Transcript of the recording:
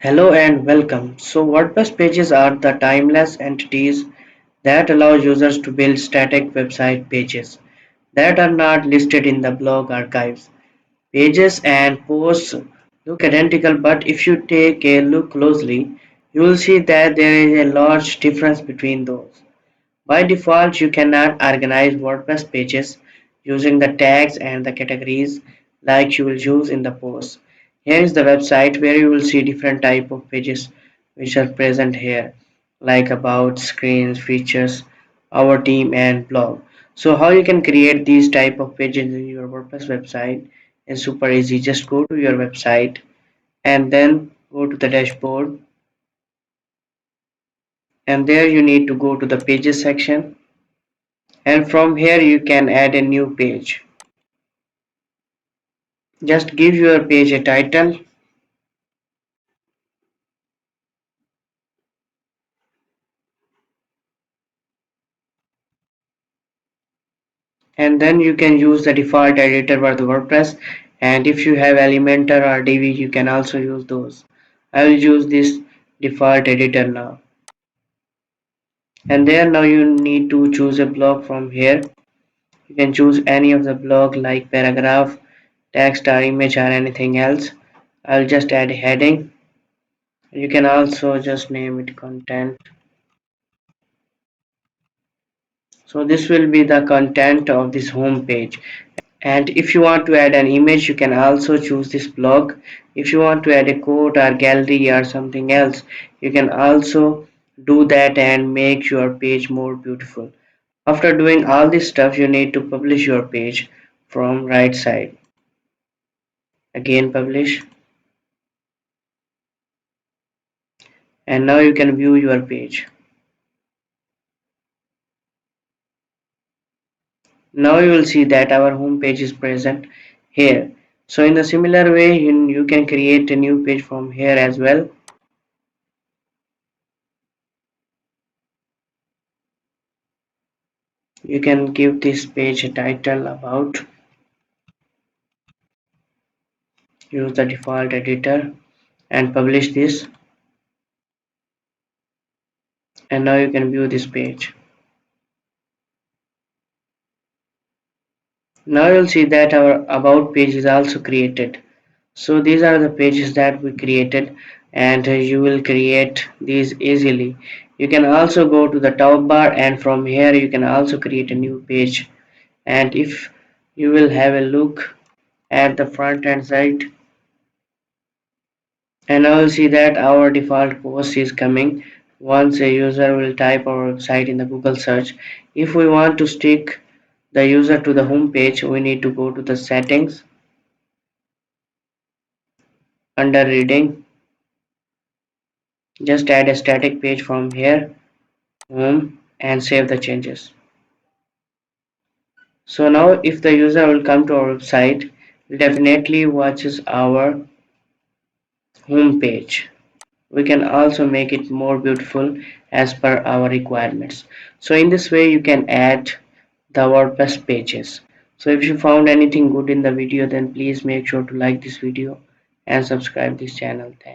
Hello and welcome. So WordPress pages are the timeless entities that allow users to build static website pages that are not listed in the blog archives. Pages and posts look identical, but if you take a look closely, you will see that there is a large difference between those. By default, you cannot organize WordPress pages using the tags and the categories like you will use in the post. Here is the website where you will see different type of pages which are present here, like about, screens, features, our team and blog. So how you can create these type of pages in your WordPress website is super easy. Just go to your website and then go to the dashboard, and there you need to go to the pages section, and from here you can add a new page. Just give your page a title, and then you can use the default editor for the WordPress, and if you have Elementor or Divi you can also use those. I will use this default editor now, and there now you need to choose a block. From here you can choose any of the block like paragraph, text or image or anything else. I'll just add a heading. You can also just name it content. So this will be the content of this home page. And if you want to add an image, you can also choose this block. If you want to add a quote or gallery or something else, you can also do that and make your page more beautiful. After doing all this stuff, you need to publish your page from right side. Again publish, and now you can view your page. Now you will see that our home page is present here. So in the similar way, you can create a new page from here as well. You can give this page a title about, use the default editor and publish this, and now you can view this page. Now you'll see that our about page is also created. So these are the pages that we created, and you will create these easily. You can also go to the top bar, and from here you can also create a new page. And if you will have a look at the front end side, and now you'll see that our default post is coming once a user will type our website in the Google search. If we want to stick the user to the home page, we need to go to the settings, under reading, just add a static page from here, home, and save the changes. So now if the user will come to our website, definitely watches our home page. We can also make it more beautiful as per our requirements. So in this way you can add the WordPress pages. So if you found anything good in the video, then please make sure to like this video and subscribe this channel. Thanks.